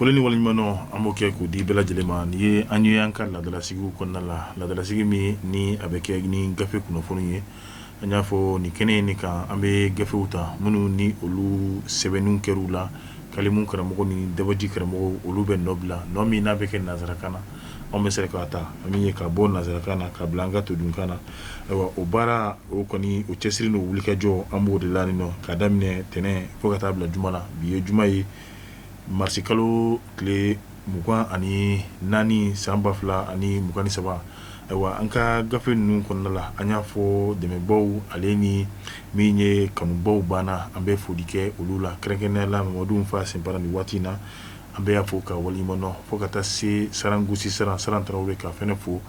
Foleni walimano amoke ko di bela jelema ni anyu yanka la dala sigu konna la dala sigi mi ni abeke ni gafe kuno fonu ye anya fo ni kene ni ka ambe gafe uta munu ni olu sebenun kerula kalimun karamo ni debaji karamo olu be nobla no mi na beke nazarakana on be sere ka ta ami ka bon nazarakana ka blanga to dunkana wa obara o koni o chesri no wulika jo ambo de lanino ka damne tene fo ka tabla jumala biye jumayi marsikalo kle mugan ani nani samba fla ani mugani saba wa anka gafe nun konna la anya fo deme bow aleni minye kanu bow bana ambe fodike ulula krenkene la modum fa sempara ni watina ambe afo ka walimono fo kata se sarangusi saran trawre ka fenefo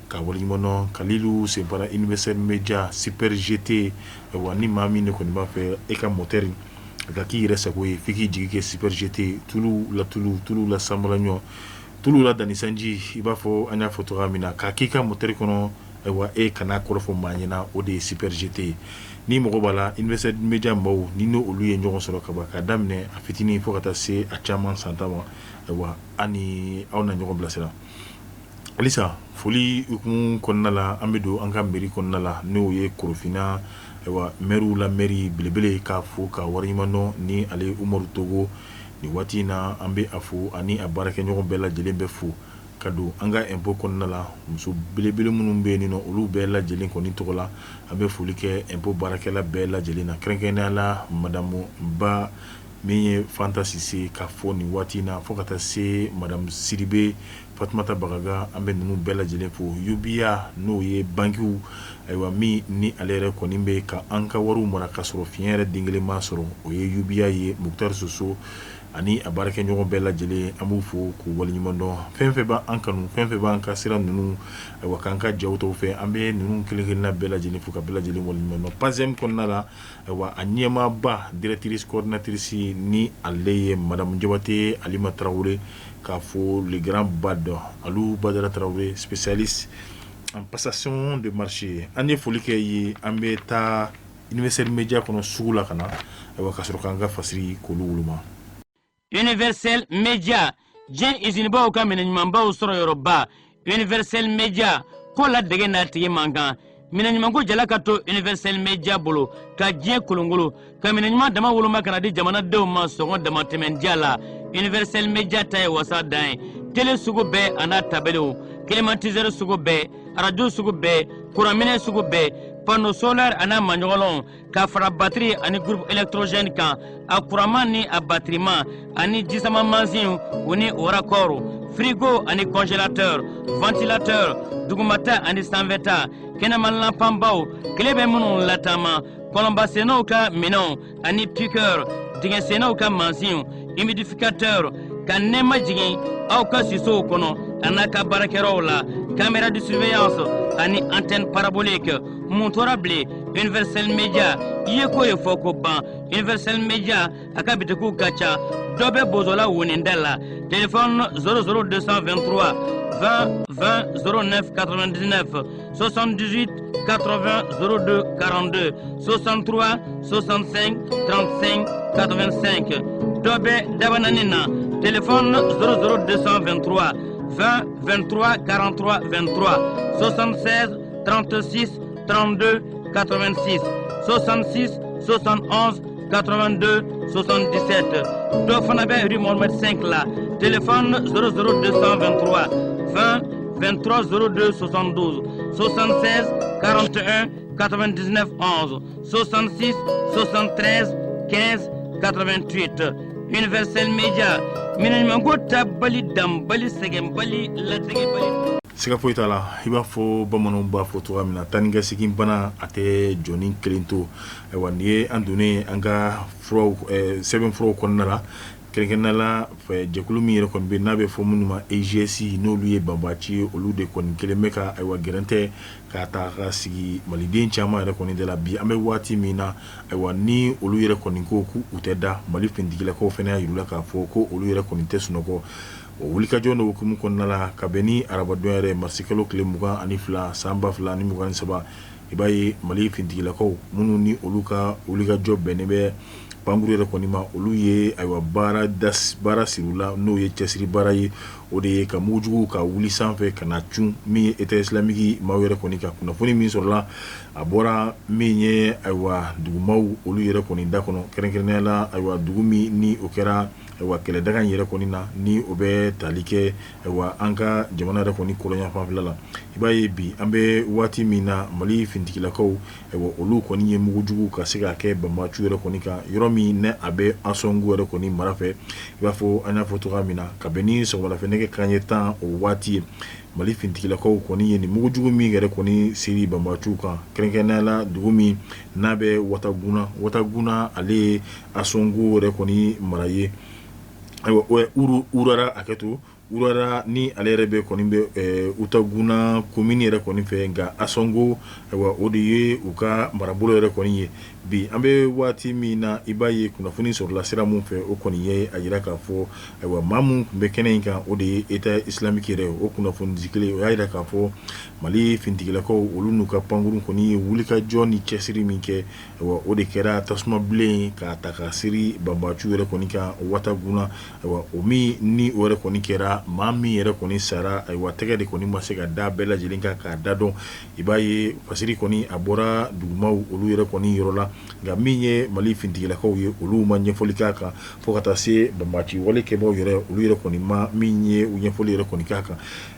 ka walimono kalilu sempara universel media super gt wa ni mami ne koni ba fe e ka moteri gaki resa ko fiki jigi ke super gt tulu la samlanyo tulu la danisanji iba fo anya fotogamina ka kika moteri kono wa e kana korofo manyina o de super gt ni mogo bala invested media mbaw ni no olu ye nyogon soro kaba ka damne afitini fo kata se a chaman santama wa ani awna nyogon blasera alisa foli ukun konna la ambedo anga meri konna la no ye korofina wa meru la meri bilebele ka fo ka warimano ni ale umaru togo ni watina ambe afu ani abarake nyogon bela jelembe fu kado anga empo konna la muso bilebele munun be ni no olu bela jelen ko ni togola ambe fulike empo barake la bela jelena krenkena la madamu ba menye fantasy se ka fo ni watina fo kata se madame Siribe Fatmata Bagaga ambe nunu bela jelen fo yubia no ye bankiu aywa mi ni alere ko nimbe ka anka waru mara kasoro fiere dingele masoro o ye yubia ye Muktar Soso ani abarake nyogon bela jele amu fo ko walimando fenfe ba ankanu fenfe ba anka sira nunu aywa kanka jawto fe ambe nunu kilingina bela jele fo ka bela jele walimando pazem konnala aywa anyema ba directrice coordinatrice ni aleye madame Jabate Alima Traoré ka fo le grand bad Alou Badara Traoré spécialiste en passation de marché ane folike yi ambe ta universel media kono sugula kana aywa kasro kanga fasiri ko luluma Universel Media jen izini baw ka minanyuma baw soro yoroba Universel Media ko la dege na tigi mankan minanyuma ko jala ka to Universel Media bolo ka jien kolongolo ka minanyuma dama woloma kana di jamana dew ma songo dama temendia la Universel Media tay wasa dan tele sugu be ana tabelo climatiseur sugu be radio sugu be kuramine sugu be panneau solaire ana manyolon ka fara batterie ani groupe électrogène kan a courant ni a battement ani disama manzin oni orakoro frigo ani congélateur ventilateur dugumata ani sanveta kenamalna pambao klebe munun latama kolomba seno ka minon ani piqueur dingen seno ka manzin humidificateur ka nema jigin aw ka siso kono anaka barakero la caméra de surveillance ani antenne parabolique montorable Universel Media yeko ye foko ban Universel Media akabite ku kacha dobe bozola wonendela téléphone 00223 20 20 09 99 78 80 02 42 63 65 35 85 dobe dabananina téléphone 00223 20 23 43 23 76 36 32 86 66 71 82 77 Dofanabe rue Mohamed 5 là téléphone 00223 20 23 02 72 76 41 99 11 66 73 15 88 Universel Media minanimako tabali dambali segembali lategebali sika foyi t'a la i b'a fɔ bamananw b'a fɔ cogoya min na tanikɛ segin bana a tɛ jɔni kelen to ayiwa nin ye an donnen an ka furaw sɛbɛn furaw kɔnɔna la kɛrɛnkɛrɛnnenya la jɛkulu min yɛrɛ kɔni bɛ n'a bɛ fɔ minnu ma EGS n'olu ye banbaci ye olu de kɔni kelen bɛ ka ayiwa gɛrɛn tɛ k'a ta ka sigi maliden caman yɛrɛ kɔni de la bi an bɛ waati min na ayiwa ni olu yɛrɛ kɔni ko k'u tɛ da mali fintigilakaw fana y'a yir'u la k'a fɔ ko olu yɛrɛ kɔni tɛ sunɔgɔ o wulikajɔ n'o hukumu kɔnɔna la ka bɛn ni arabadon yɛrɛ marsikalo tile 22 san 2023 i b'a ye mali fintigilakaw minnu ni olu ka wulikajɔ bɛnnen bɛ pankuru yɛrɛ kɔni ma olu ye ayiwa baara sirula n'o ye cɛsiri baara ye o de ye ka mugujugu ka wuli sanfɛ ka na cun min ye État islamique maaw yɛrɛ kɔni ka kunnafoni min sɔrɔla a bɔra min ye ayiwa dugumaw olu yɛrɛ kɔni da kɔnɔ kɛrɛnkɛrɛnnenya la ayiwa dugu min ni o kɛra ayiwa kɛlɛdaga in yɛrɛ kɔni na ni o bɛ tali kɛ ayiwa an ka jamana yɛrɛ kɔni kɔlɔnya fanfɛla la i b'a ye bi an bɛ waati min na Mali fintigilakaw ayiwa olu kɔni ye mugujugu ka se ka kɛ banbacu yɛrɛ kɔni kan yɔrɔ min ne a bɛ Ansongo yɛrɛ kɔni mara fɛ i b'a fɔ an y'a fɔ cogoya min na ka bɛn ni sɔgɔmadafɛ nɛgɛ kanɲɛ 10 o waati ye Mali fintigilakaw kɔni ye nin mugujugu min yɛrɛ kɔni siri banbacu kan kɛrɛnkɛrɛnnenya la dugu min n'a bɛ Wataguna ale ye Ansongo yɛrɛ kɔni mara ye ayiwa urara hakɛto urara ni ale yɛrɛ bɛ kɔni bɛ Wataguna commune yɛrɛ kɔni fɛ nka Ansongo ayiwa o de ye u ka marabolo yɛrɛ kɔni ye bi an bɛ waati min na i b'a ye kunnafoni sɔrɔla sira mun fɛ o kɔni ye a yira k'a fɔ ayiwa maa mun tun bɛ kɛnɛ in kan o de ye État islamique yɛrɛ o kunnafoni di kelen o y'a yira k'a fɔ Mali fintigilakaw olu n'u ka pankuru kɔni ye wulikajɔ ni cɛsiri min kɛ ayiwa o de kɛra tasuma bilen k'a ta ka siri banbacu yɛrɛ kɔni kan Wataguna ayiwa o min ni o yɛrɛ kɔni kɛra maa min yɛrɛ kɔni sara ayiwa tɛgɛ de kɔni ma se ka da bɛɛ lajɛlen kan k'a da dɔn i b'a ye fasiri kɔni a bɔra dugumaw olu yɛrɛ kɔni yɔrɔ la nka min ye Mali fintigilakaw ye olu ma ɲɛfɔli k'a kan fo ka taa se banbaci wale kɛbaaw yɛrɛ olu yɛrɛ kɔni ma min ye u ɲɛfɔli yɛrɛ kɔni k'a kan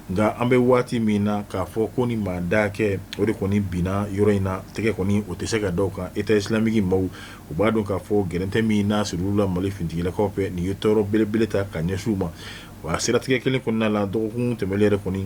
nka an bɛ waati min na k'a fɔ ko ni maa da kɛ o de kɔni binna yɔrɔ in na tɛgɛ kɔni o tɛ se ka da o kan État islamique maaw u b'a dɔn k'a fɔ gɛrɛntɛ min n'a sir'u la Mali fintigilakaw fɛ nin ye tɔɔrɔ belebele ta ka ɲɛsin u ma wa siratigɛ kelen kɔnɔna la dɔgɔkun tɛmɛlen yɛrɛ kɔni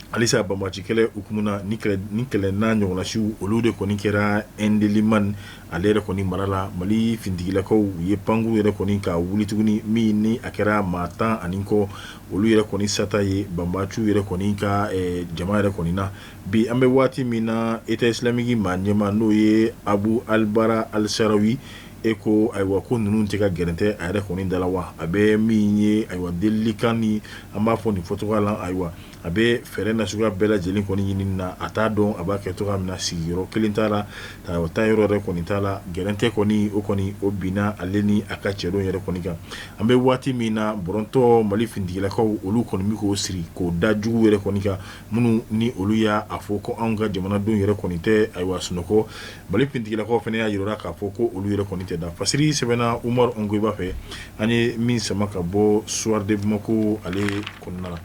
halisa banbaci kɛlɛ hukumu na ni kɛlɛ n'a ɲɔgɔnnasiw olu de kɔni kɛra Ndeliman ale yɛrɛ kɔni mara la Mali fintigilakaw u ye pankuru yɛrɛ kɔni ka wuli tuguni min ni a kɛra maa 10 ani kɔ olu yɛrɛ kɔni sata ye banbaciw yɛrɛ kɔni ka jama yɛrɛ kɔni na bi an bɛ waati min na État islamique maa ɲɛma n'o ye Abu Albara al-Sarawi e ko ayiwa ko ninnu tɛ ka gɛrɛntɛ a yɛrɛ kɔni da la wa a bɛ min ye ayiwa delilikan ni an b'a fɔ nin fɔcogoya la ayiwa a bɛ fɛɛrɛ nasuguya bɛɛ lajɛlen kɔni ɲini na a t'a dɔn a b'a kɛ cogoya min na sigiyɔrɔ kelen t'a la ayiwa taa yɔrɔ yɛrɛ kɔni t'a la gɛrɛntɛ kɔni o binna ale ni a ka cɛdon yɛrɛ kɔni kan an bɛ waati min na bɔrɔntɔ Mali fintigilakaw olu kɔni bɛ k'o siri k'o da jugu yɛrɛ kɔni kan minnu ni olu y'a fɔ ko anw ka jamanadenw yɛrɛ kɔni tɛ ayiwa sunɔgɔ Mali fintigilakaw fana y'a yira k'a fɔ ko olu yɛrɛ kɔni tɛ da fasiri sɛbɛnna Umaru Ongoiba fɛ an ye min sama ka bɔ Soir de Bamako ale kɔnɔna la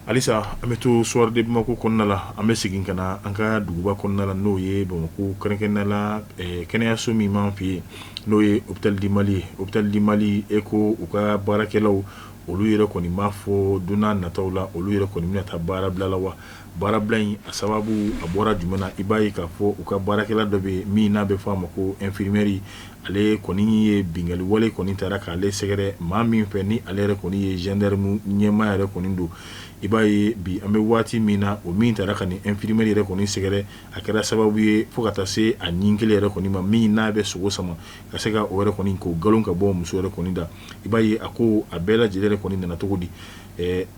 halisa an bɛ to Soir de Bamako kɔnɔna la an bɛ segin ka na an ka duguba kɔnɔna la n'o ye Bamako kɛrɛnkɛrɛnnenya la kɛnɛyaso min b'an fɛ yen n'o ye Hôpital du Mali e ko u ka baarakɛlaw olu yɛrɛ kɔni m'a fɔ don n'a nataw la olu yɛrɛ kɔni bɛna taa baara bila la wa baara bila in a sababu a bɔra jumɛn na i b'a ye k'a fɔ u ka baarakɛla dɔ bɛ min n'a bɛ fɔ a ma ko infirmière ale kɔni ye bingali wale kɔni taara k'ale sɛgɛrɛ maa min fɛ ni ale yɛrɛ kɔni ye gendarme ɲɛmaa yɛrɛ kɔni don i b'a ye bi an bɛ waati min na o min taara ka nin infirmière yɛrɛ kɔni sɛgɛrɛ a kɛra sababu ye fo ka taa se a ɲin kelen yɛrɛ kɔni ma min n'a bɛ sogo sama ka se ka o yɛrɛ kɔni k'o galon ka bɔ muso yɛrɛ kɔni da i b'a ye a ko a bɛɛ lajɛlen yɛrɛ kɔni nana cogo di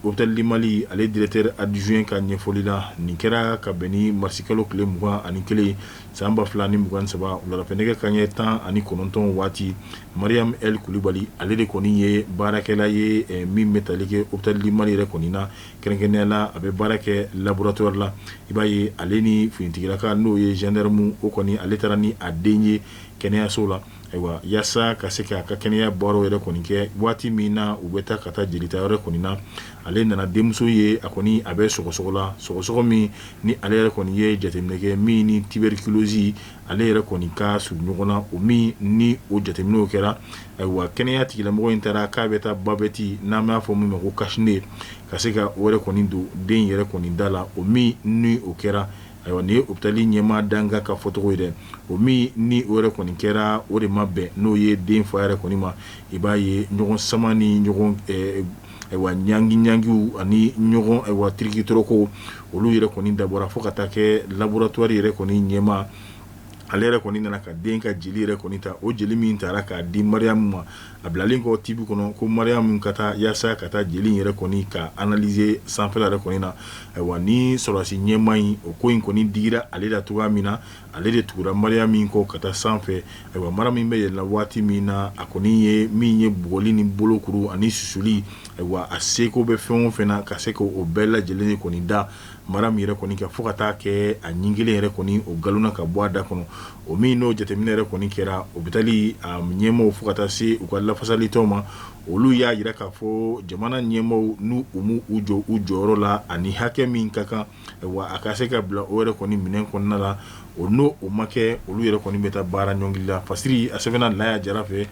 Hôpital du Mali ale directeur adjoint ka ɲɛfɔli la nin kɛra ka bɛn ni marisi kalo tile 21 san 2023 wuladafɛ nɛgɛ kanɲɛ 19 waati Mariam El Kulibali ale de kɔni ye baarakɛla ye min bɛ tali kɛ Hôpital du Mali yɛrɛ kɔni na kɛrɛnkɛrɛnnenya la a bɛ baara kɛ laboratoire la i b'a ye ale ni finitigilaka n'o ye gendarme o kɔni ale taara ni a den ye kɛnɛyaso la ayiwa yaasa ka se k'a ka kɛnɛya baaraw yɛrɛ kɔni kɛ waati min na u bɛ taa ka taa jelita yɔrɔ kɔni na ale nana denmuso ye a kɔni a bɛ sɔgɔsɔgɔ la sɔgɔsɔgɔ min ni ale yɛrɛ kɔni ye jateminɛ kɛ min ni tuberculose ale yɛrɛ kɔni ka surun ɲɔgɔn na o min ni o jateminɛw kɛra ayiwa kɛnɛya tigilamɔgɔ in taara k'a bɛ taa babɛti n'an b'a fɔ min ma ko kasine ka se ka o yɛrɛ kɔni don den yɛrɛ kɔni da la o min ni o kɛra ayiwa nin ye hôpital ɲɛmaa danga ka fɔcogo ye dɛ o min ni o yɛrɛ kɔni kɛra o de ma bɛn n'o ye den fa yɛrɛ kɔni ma i b'a ye ɲɔgɔn sama ni ɲɔgɔn ayiwa ɲangiw ani ɲɔgɔn ayiwa tirikitɔrɔko olu yɛrɛ kɔni dabɔra fo ka taa kɛ laboratoire yɛrɛ kɔni ɲɛmaa ale yɛrɛ kɔni nana ka den ka jeli yɛrɛ kɔni ta o jeli min taara k'a di mariyamu ma a bilalen kɔ tibi kɔnɔ ko mariyamu ka taa yaasa ka taa jeli in yɛrɛ kɔni ka analyser sanfɛla yɛrɛ kɔni na ayiwa ni sɔrɔsi ɲɛma in o ko in kɔni digira ale la cogoya min na ale de tugura mariyamu in kɔ ka taa sanfɛ ayiwa mara min bɛ yɛlɛla waati min na a kɔni ye min ye bugɔli ni bolokuru ani susuli ayiwa a seko bɛ fɛn o fɛn na ka se k'o bɛɛ lajɛlen kɔni da mara min yɛrɛ kɔni kɛ fo ka taa kɛ a ɲin kelen yɛrɛ kɔni o galonna ka bɔ a da kɔnɔ o min n'o jateminɛ yɛrɛ kɔni kɛra o bɛ tali a ɲɛmaaw fo ka taa se u ka lafasalitɔw ma olu y'a yira k'a fɔ jamana ɲɛmaaw n'u m'u jɔ u jɔyɔrɔ la ani hakɛ min ka kan wa a ka se ka bila o yɛrɛ kɔni minɛn kɔnɔna la o n'o o ma kɛ olu yɛrɛ kɔni bɛ taa baara ɲɔngiri la fasiri a sɛbɛnna Laya Jara fɛ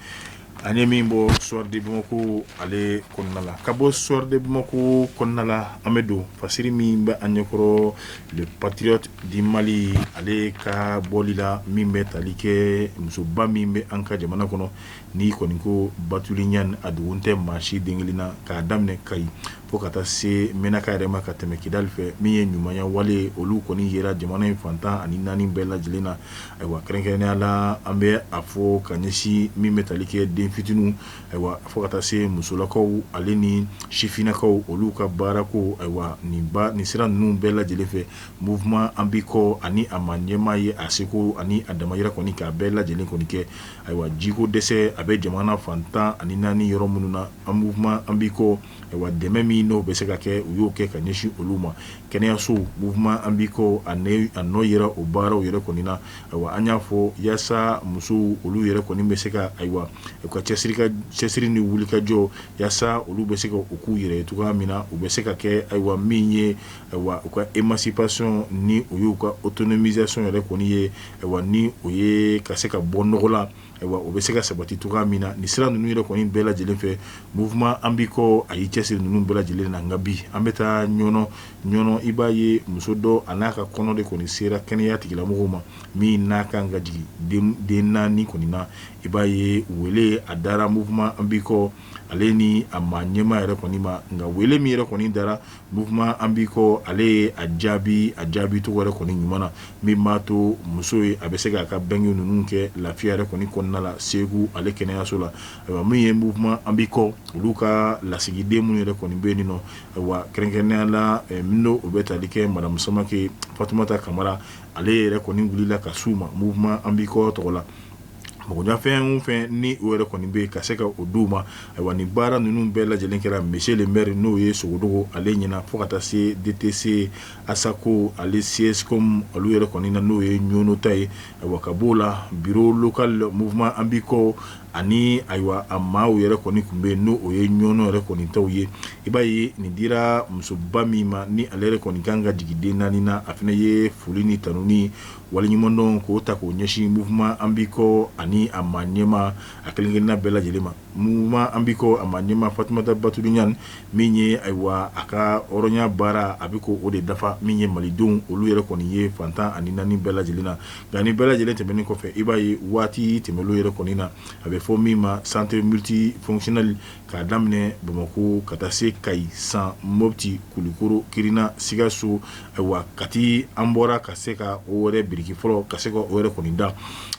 an ye min bɔ Soir de Bamako ale kɔnɔna la ka bɔ Soir de Bamako kɔnɔna la an bɛ don fasiri min bɛ an ɲɛkɔrɔ le patriote du Mali ale ka bɔli la min bɛ tali kɛ musoba min bɛ an ka jamana kɔnɔ ni kɔni ko Batuli Ɲani a dogon tɛ maa si den kelen na k'a daminɛ Kayi fo ka taa se Menaka yɛrɛ ma ka tɛmɛ Kidali fɛ min ye ɲumanya wale olu kɔni yera jamana in fantan ani naani bɛɛ lajɛlen na ayiwa kɛrɛnkɛrɛnnenya la an bɛ a fɔ ka ɲɛsin min bɛ tali kɛ den fitiniw ayiwa fo ka taa se musolakaw ale ni sifinnakaw olu ka baara ko ayiwa nin sira ninnu bɛɛ lajɛlen fɛ mouvement an bi kɔ ani a ma ɲɛmaa ye a seko ani a damayira kɔni k'a bɛɛ lajɛlen kɔni kɛ ayiwa jiko dɛsɛ a bɛ jamana fantan ani naani yɔrɔ minnu na an mouvement an bi kɔ ayiwa dɛmɛ min n'o bɛ se ka kɛ u y'o kɛ ka ɲɛsin olu ma kɛnɛyaso mouvement an bi kɔ a nɔ yera o baaraw yɛrɛ kɔni na ayiwa an y'a fɔ yaasa musow olu yɛrɛ kɔni bɛ se ka ayiwa u ka cɛsiri ni wulikajɔ yaasa olu bɛ se ka u k'u yɛrɛ ye cogoya min na u bɛ se ka kɛ ayiwa min ye ayiwa u ka émancipation ni o y'u ka autonomisation yɛrɛ kɔni ye ayiwa ni o ye ka se ka bɔ nɔgɔ la ayiwa o bɛ se ka sabati cogoya min na nin sira ninnu yɛrɛ kɔni bɛɛ lajɛlen fɛ mouvement an bi kɔ a y'i cɛsiri ninnu bɛɛ lajɛlen na nka bi an bɛ taa ɲɔnɔ i b'a ye muso dɔ a n'a ka kɔnɔ de kɔni sera kɛnɛya tigilamɔgɔw ma min n'a kan ka jigin den naani kɔni na i b'a ye wele a dara mouvement an bi kɔ ale ni a ma ɲɛma yɛrɛ kɔni ma nka wele min yɛrɛ kɔni dara mouvement an bi kɔ ale ye a jaabi cogo yɛrɛ kɔni ɲuman na min b'a to muso ye a bɛ se k'a ka bɛnkɛ ninnu kɛ lafiya yɛrɛ kɔni kɔnɔna la Segu ale kɛnɛyaso la ayiwa min ye mouvement an bi kɔ olu ka lasigiden minnu yɛrɛ kɔni bɛ yen nɔ ayiwa kɛrɛnkɛrɛnnenya la min o bɛ tali kɛ madame Samake Fatumata Kamara ale yɛrɛ kɔni wulila ka s'u ma mouvement an bi kɔ tɔgɔ la mɔgɔnya fɛn o fɛn ni o yɛrɛ kɔni bɛ ka se ka o d'u ma ayiwa ni baara ninnu bɛɛ lajɛlen kɛra monsieur le maire n'o ye Sogodogo ale ɲɛna fo ka taa se DTC Asako ale CSCOM olu yɛrɛ kɔni na n'o ye ɲono ta ye ayiwa ka b'o la bureau local mouvement an bi kɔ ani ayiwa a maaw yɛrɛ kɔni tun bɛ yen n'o o ye ɲɔnɔ yɛrɛ kɔni taw ye i b'a ye nin dira musoba min ma ni ale yɛrɛ kɔni kan ka jigin den naani na a fana ye foli ni tanu ni waleɲumandɔn k'o ta k'o ɲɛsin mouvement an bi kɔ ani a ma ɲɛma a kelenkelenna bɛɛ lajɛlen ma mouvement an bi kɔ a ma ɲɛma Fatumata Batuli Ɲani min ye ayiwa a ka hɔrɔnya baara a bɛ k'o de dafa min ye malidenw olu yɛrɛ kɔni ye fantan ani naani bɛɛ lajɛlen na nka nin bɛɛ lajɛlen tɛmɛnen kɔfɛ i b'a ye waati tɛmɛnlen yɛrɛ kɔni na a bɛ fɔ min ma centre multifonctionnel k'a daminɛ Bamako ka taa se Kayi San Mopti Kulikoro Kirina Sikaso ayiwa Kati an bɔra ka se ka o yɛrɛ biriki fɔlɔ ka se ka o yɛrɛ kɔni da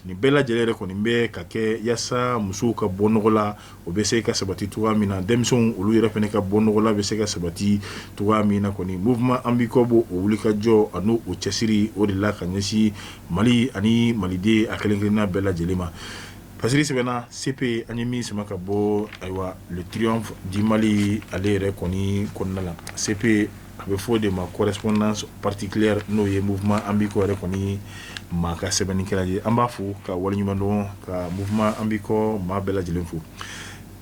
nin bɛɛ lajɛlen yɛrɛ kɔni bɛ ka kɛ yaasa musow ka bɔ nɔgɔ la o bɛ se ka sabati cogoya min na denmisɛnw olu yɛrɛ fana ka bɔ nɔgɔ la bɛ se ka sabati cogoya min na kɔni mouvement an bi kɔ bɔ o wulikajɔ a n'o o cɛsiri o de la ka ɲɛsin Mali ani maliden a kelenkelenna bɛɛ lajɛlen ma fasiri sɛbɛnna CP an ye min sama ka bɔ ayiwa le triomphe du Mali ale yɛrɛ kɔni kɔnɔna la CP a bɛ fɔ de ma correspondance particulière n'o ye mouvement an bi kɔ yɛrɛ kɔni maa ka sɛbɛnnikɛla ye an b'a fo ka waleɲumandɔn ka mouvement an bi kɔ maa bɛɛ lajɛlen fo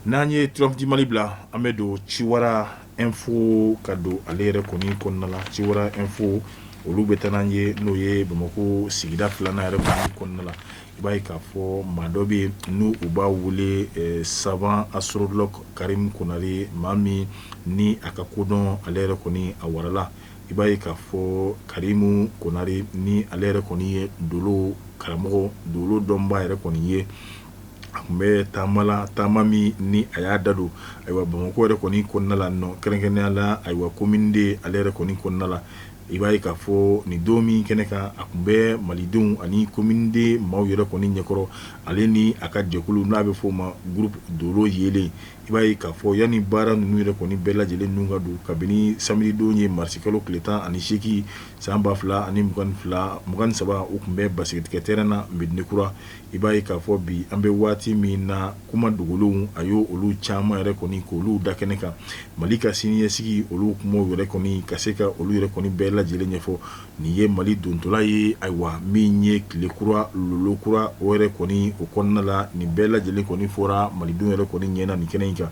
n'an ye triomphe du Mali bila an bɛ don Ciwara info ka don ale yɛrɛ kɔni kɔnɔna la Ciwara info olu bɛ taa n'an ye n'o ye Bamako sigida filanan yɛrɛ kɔni kɔnɔna la i b'a ye k'a fɔ maa dɔ bɛ yen n'u u b'a wele savant astrologue Karim Konare maa min ni a ka kodɔn ale yɛrɛ kɔni a warala i b'a ye k'a fɔ Karimu Konare ni ale yɛrɛ kɔni ye dolo karamɔgɔ dolo dɔnba yɛrɛ kɔni ye a tun bɛ taama min ni a y'a da don ayiwa Bamako yɛrɛ kɔni kɔnɔna la nɔ kɛrɛnkɛrɛnnenya la ayiwa commune de ale yɛrɛ kɔni kɔnɔna la i b'a ye k'a fɔ nin don min kɛnɛ kan a tun bɛ malidenw ani kominde maaw yɛrɛ kɔni ɲɛkɔrɔ ale ni a ka jɛkulu n'a bɛ fɔ o ma groupe dolo yelen i b'a ye k'a fɔ yanni baara ninnu yɛrɛ kɔni bɛɛ lajɛlen nun ka don kabini samedi don ye marisi kalo tile 18 san 2023 u tun bɛ basigitigɛ terrain na Medinekura i b'a ye k'a fɔ bi an bɛ waati min na kuma dogolenw a y'o olu caman yɛrɛ kɔni k'olu da kɛnɛ kan Mali ka siniɲɛsigi olu kumaw yɛrɛ kɔni ka se ka olu yɛrɛ kɔni bɛɛ lajɛlen ɲɛfɔ nin ye Mali dontɔla ye ayiwa min ye tile kura lolo kura o yɛrɛ kɔni o kɔnɔna la nin bɛɛ lajɛlen kɔni fɔra malidenw yɛrɛ kɔni ɲɛna nin kɛnɛ in kan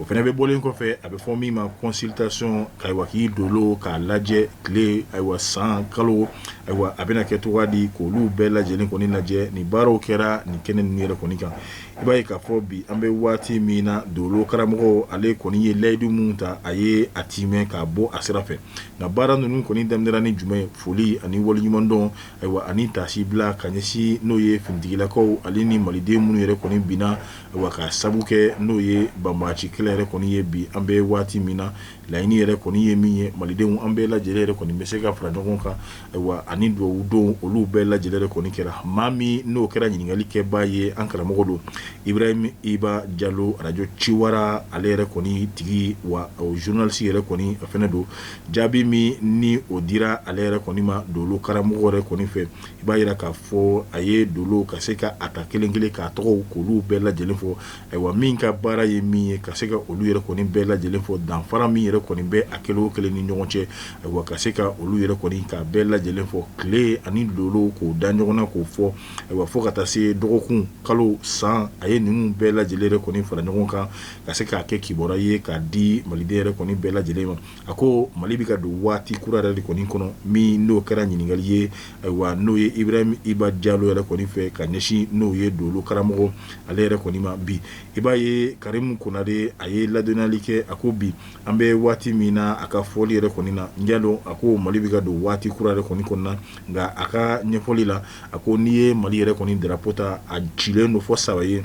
o fana bɛ bɔlen kɔfɛ a bɛ fɔ min ma consultation k'ayiwa k'i dolo k'a lajɛ tile ayiwa san kalo ayiwa a bɛna kɛ cogoya di k'olu bɛɛ lajɛlen kɔni lajɛ nin baaraw kɛra nin kɛnɛ ninnu yɛrɛ kɔni kan i b'a ye k'a fɔ bi an bɛ waati min na dolo karamɔgɔ ale kɔni ye layidu mun ta a ye a timɛ k'a bɔ a sira fɛ nka baara ninnu kɔni daminɛra ni jumɛn foli ani waleɲumandɔn ayiwa ani tasi bila ka ɲɛsin n'o ye finitigilakaw ale ni maliden minnu yɛrɛ kɔni binna ayiwa ka sabu kɛ n'o ye banbagaci kɛlɛ yɛrɛ kɔni ye bi an bɛ waati min na laɲini yɛrɛ kɔni ye min ye malidenw an bɛɛ lajɛlen yɛrɛ kɔni bɛ se ka fara ɲɔgɔn kan ayiwa ani duwawu don olu bɛɛ lajɛlen yɛrɛ kɔni kɛra maa min n'o kɛra ɲininkali kɛbaa ye an karamɔgɔ don Ibrahim Iba Jalo radio Ciwara ale yɛrɛ kɔni tigi wa o journaliste yɛrɛ kɔni a fɛnɛ don jaabi min ni o dira ale yɛrɛ kɔni ma dolo karamɔgɔ yɛrɛ kɔni fɛ i b'a yira k'a fɔ a ye dolo ka se ka a ta kelen kelen k'a tɔgɔw k'olu bɛɛ lajɛlen fɔ ayiwa min ka baara ye min ye ka se ka olu yɛrɛ kɔni bɛɛ lajɛlen fɔ danfara min yɛrɛ kɔni bɛ a kelen o kelen ni ɲɔgɔn cɛ ayiwa ka se ka olu yɛrɛ kɔni k'a bɛɛ lajɛlen fɔ tile ani dolo k'o da ɲɔgɔn na k'o fɔ ayiwa fo ka taa se dɔgɔkun kalo san a ye ninnu bɛɛ lajɛlen yɛrɛ kɔni fara ɲɔgɔn kan ka se k'a kɛ kibaruya ye k'a di maliden yɛrɛ kɔni bɛɛ lajɛlen ma a ko Mali bɛ ka don waati kura yɛrɛ de kɔni kɔnɔ min n'o kɛra ɲininkali ye ayiwa n'o ye Ibrahim Iba Jalo yɛrɛ kɔni fɛ ka ɲɛsin n'o ye dolo karamɔgɔ ale yɛrɛ kɔni ma bi i b'a ye Karimu Konare a ye ladɔnniyali kɛ a ko bi an bɛ waati min na a ka fɔli yɛrɛ kɔni na n y'a dɔn a ko Mali bɛ ka don waati kura yɛrɛ kɔni kɔnɔna nka a ka ɲɛfɔli la a ko n'i ye Mali yɛrɛ kɔni drapeau ta a cilen don fɔ 3 ye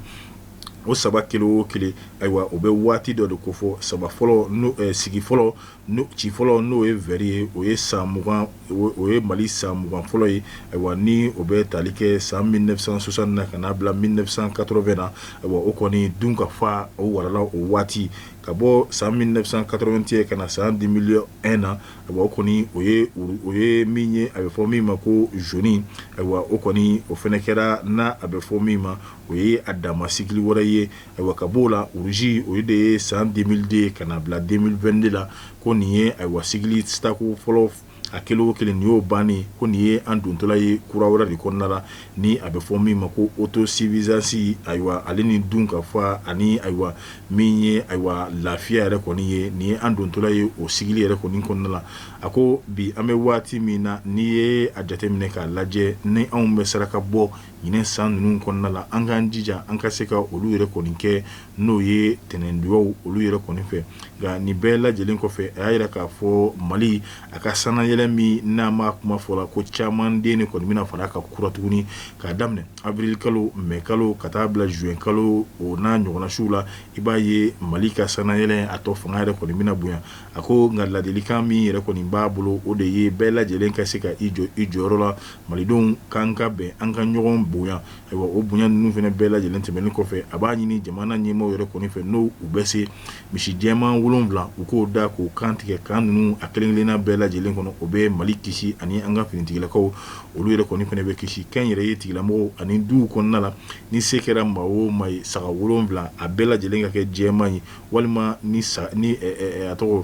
o 3 kelen o kelen ayiwa o bɛ waati dɔ de ko fɔ 3 fɔlɔ no sigi fɔlɔ no ci fɔlɔ n'o ye vɛri ye o ye san 20 o ye Mali san 20 fɔlɔ ye ayiwa ni o bɛ tali kɛ san 1960 na ka n'a bila 1980 na ayiwa o kɔni dun ka fa o warala o waati ka bɔ san 1981 ka na san 2001 na ayiwa o kɔni o ye min ye a bɛ fɔ min ma ko jaune ayiwa o kɔni o fɛnɛ kɛra n'a a bɛ fɔ min ma o ye a dama sigili wɛrɛ ye ayiwa ka b'o la rouge o de ye san 2002 ka na bila 2022 la ko nin ye ayiwa sigili sitako fɔlɔ a kelen o kelen nin y'o bannen ko nin ye an dontɔla ye kura wɛrɛ de kɔnɔna la ni a bɛ fɔ min ma ko autosuffisance ayiwa ale ni dun ka fa ani ayiwa min ye ayiwa lafiya yɛrɛ kɔni ye nin ye an dontɔla ye o sigili yɛrɛ kɔni kɔnɔna la a ko bi an bɛ waati min na n'i ye a jateminɛ k'a lajɛ ni anw bɛ saraka bɔ ɲinɛ san ninnu kɔnɔna la an k'an jija an ka se ka olu yɛrɛ kɔni kɛ n'o ye tɛnɛndoyaw olu yɛrɛ kɔni fɛ nka nin bɛɛ lajɛlen kɔfɛ a y'a yira k'a fɔ Mali a ka sanayɛlɛ min n'a ma kuma fɔla ko caman den de kɔni bɛna fara a ka kura tuguni k'a daminɛ avril kalo mai kalo ka taa bila juin kalo o n'a ɲɔgɔnna suw la i b'a ye Mali ka sanayɛlɛ a tɔ fanga yɛrɛ kɔni bɛna bonya a ko nka ladilikan min yɛrɛ kɔni b'a bolo o de ye bɛɛ lajɛlen ka se ka i jɔyɔrɔ la malidenw k'an ka bɛn an ka ɲɔgɔn bonya ayiwa o bonya ninnu fana bɛɛ lajɛlen tɛmɛnen kɔfɛ a b'a ɲini jamana ɲɛmaaw yɛrɛ kɔni fɛ n'o u bɛ se misi jɛman 7 u k'o da k'o kan tigɛ kan ninnu a kelen kelenna bɛɛ lajɛlen kɔnɔ o bɛ Mali kisi ani an ka finitigilakaw olu yɛrɛ kɔni fana bɛ kisi kɛn yɛrɛ ye tigilamɔgɔw ani duw kɔnɔna la ni se kɛra maa o maa ye saga 7 a bɛɛ lajɛlen ka kɛ jɛman ye walima ni a tɔgɔ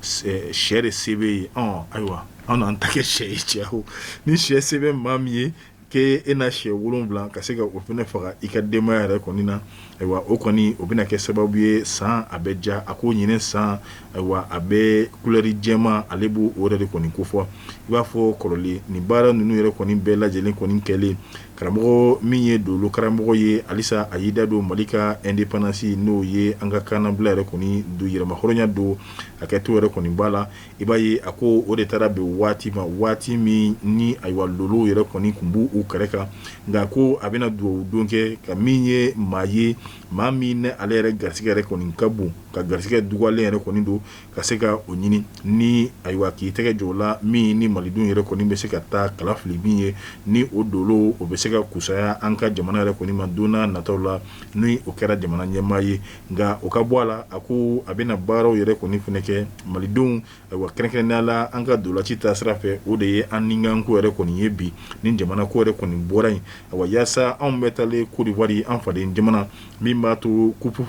sɛ de se bɛ ye ayiwa an n'an ta kɛ sɛ ye cɛ ni sɛ se bɛ maa min ye ke e na sɛ 7 ka se ka o fana faga i ka denbaya yɛrɛ kɔni na ayiwa o kɔni o bɛna kɛ sababu ye san a bɛ ja a ko ɲinɛ san ayiwa a bɛ couleur jɛman ale b'o o yɛrɛ de kɔni ko fɔ i b'a fɔ kɔrɔlen nin baara ninnu yɛrɛ kɔni bɛɛ lajɛlen kɔni kɛlen karamɔgɔ min ye dolo karamɔgɔ ye halisa a y'i da don Mali ka indépendance n'o ye an ka kanabila yɛrɛ kɔni don yɛrɛma hɔrɔnya don a kɛ to yɛrɛ kɔni b'a la i b'a ye a ko o de taara bɛn waati ma waati min ni ayiwa lolo yɛrɛ kɔni kun b'u u kɛrɛ kan nka ko a bɛna duwawu don kɛ ka min ye maa ye maa min ne ale yɛrɛ garisigɛ yɛrɛ kɔni ka bon ka garisɛgɛ dugalen yɛrɛ kɔni don ka se ka o ɲini ni ayiwa k'i tɛgɛ jɔ la min ni malidenw yɛrɛ kɔni bɛ se ka taa kala fili min ye ni o dolo o bɛ se ka kusaya an ka jamana yɛrɛ kɔni ma don n'a nataw la ni o kɛra jamana ɲɛmaa ye nka o ka bɔ a la a ko a bɛna baaraw yɛrɛ kɔni fɛnɛ kɛ malidenw ayiwa kɛrɛnkɛrɛnnenya la an ka dolaci ta sira fɛ o de ye an ni ko yɛrɛ kɔni ye bi ni jamana ko yɛrɛ kɔni bɔra yen ayiwa yaasa anw bɛ taalen Côte d'Ivoire an faden jamana min b'a to kupu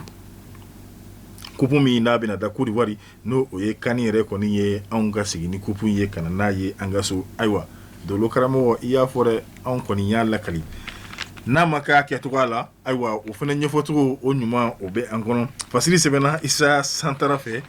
min n'a bɛna da Côte d'Ivoire n'o o ye kani yɛrɛ kɔni ye anw ka sigi ni kupu ye ka na n'a ye an ka so ayiwa dolo karamɔgɔ i y'a fɔ dɛ anw kɔni y'a lakali n'a ma k'a kɛcogoya la ayiwa o fana ɲɛfɔcogo o ɲuman o bɛ an kɔnɔ fasiri sɛbɛnna Isa Santara fɛ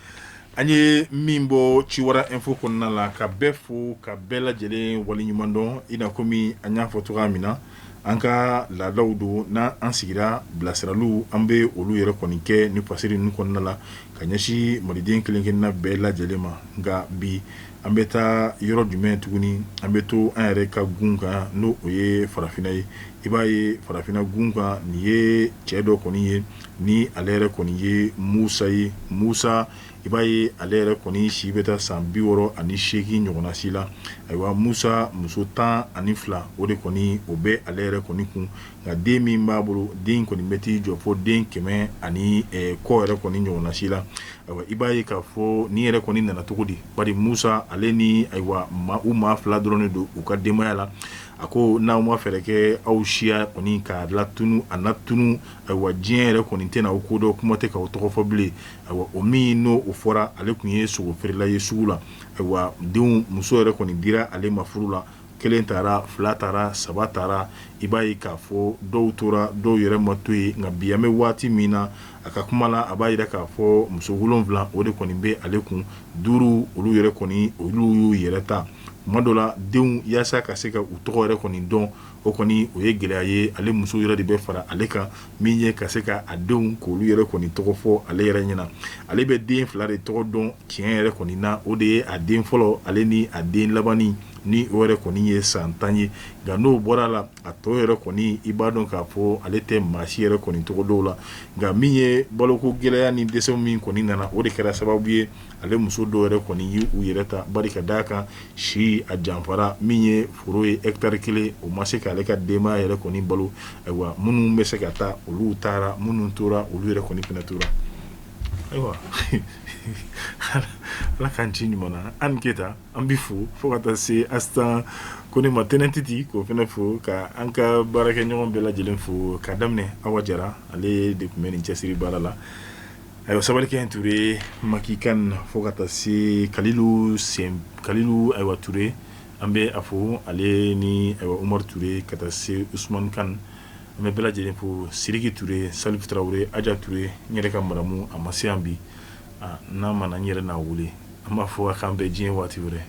an ye min bɔ Ciwara info kɔnɔna la ka bɛɛ fo ka bɛɛ lajɛlen waleɲuman dɔn i na komi an y'a fɔ cogoya min na an ka laadaw don n'an sigira bilasiraliw an bɛ olu yɛrɛ kɔni kɛ ni fasiri ninnu kɔnɔna la ka ɲɛsin maliden kelen-kelenna bɛɛ lajɛlen ma nka bi an bɛ taa yɔrɔ jumɛn tuguni an bɛ to an yɛrɛ ka gun kan n'o o ye farafinna ye i b'a ye farafinna gun kan nin ye cɛ dɔ kɔni ye ni ale yɛrɛ kɔni ye Musa ye Musa i b'a ye ale yɛrɛ kɔni si bɛ taa san 68 ɲɔgɔnna si la ayiwa Musa muso 12 o de kɔni o bɛ ale yɛrɛ kɔni kun nka den min b'a bolo den kɔni bɛ t'i jɔ fo den 100 ani kɔ yɛrɛ kɔni ɲɔgɔnna si la ayiwa i b'a ye k'a fɔ ni yɛrɛ kɔni nana cogo di bari Musa ale ni ayiwa u maa 2 dɔrɔn de don u ka denbaya la a ko n'aw ma fɛɛrɛ kɛ aw siya kɔni k'a latunu a natunu ayiwa diɲɛ yɛrɛ kɔni tɛna aw ko dɔ kuma tɛ k'aw tɔgɔ fɔ bilen ayiwa o min n'o o fɔra ale tun ye sogo feerela ye sugu la ayiwa denw muso yɛrɛ kɔni dira ale ma furu la 1 taara 2 taara 3 taara i b'a ye k'a fɔ dɔw tora dɔw yɛrɛ ma to ye nka bi an bɛ waati min na a ka kuma la a b'a yira k'a fɔ muso 7 o de kɔni bɛ ale kun 5 olu yɛrɛ kɔni olu y'u yɛrɛ ta kuma dɔ la denw yaasa ka se ka u tɔgɔ yɛrɛ kɔni dɔn o kɔni o ye gɛlɛya ye ale muso yɛrɛ de bɛ fara ale kan min ye ka se ka a denw k'olu yɛrɛ kɔni tɔgɔ fɔ ale yɛrɛ ɲɛna ale bɛ den 2 de tɔgɔ dɔn tiɲɛ yɛrɛ kɔni na o de ye a den fɔlɔ ale ni a den labanni ni o yɛrɛ kɔni ye san 10 ye nka n'o bɔra la a tɔ yɛrɛ kɔni i b'a dɔn k'a fɔ ale tɛ maa si yɛrɛ kɔni tɔgɔ dɔw la nka min ye baloko gɛlɛya ni dɛsɛw min kɔni nana o de kɛra sababu ye ale muso dɔw yɛrɛ kɔni y'u yɛrɛ ta bari ka d'a kan si a janfara min ye foro ye hectare 1 o ma se k'ale ka denbaya yɛrɛ kɔni balo ayiwa minnu bɛ se ka taa olu taara minnu tora olu yɛrɛ kɔni fɛnɛ tora ayiwa ala k'an ci ɲuman na an Keyita an bɛ fo ka taa se Astan ko ne ma tɛnɛn titi k'o fɛnɛ fo ka an ka baarakɛɲɔgɔn bɛɛ lajɛlen fo k'a daminɛ Awa Jara ale de tun bɛ nin cɛsiri baara la ayiwa Sabalikɛ Ture Maki Kan fo ka taa se Kalilu ayiwa Ture an bɛ a fo ale ni ayiwa Umar Ture ka taa se Usman Kan an bɛ bɛɛ lajɛlen fo Siriki Ture Salif Traore Aja Ture n yɛrɛ ka maramu a ma se yan bi n'a mana n yɛrɛ n'a wele an b'a fɔ a k'an bɛɛ diɲɛ waati wɛrɛ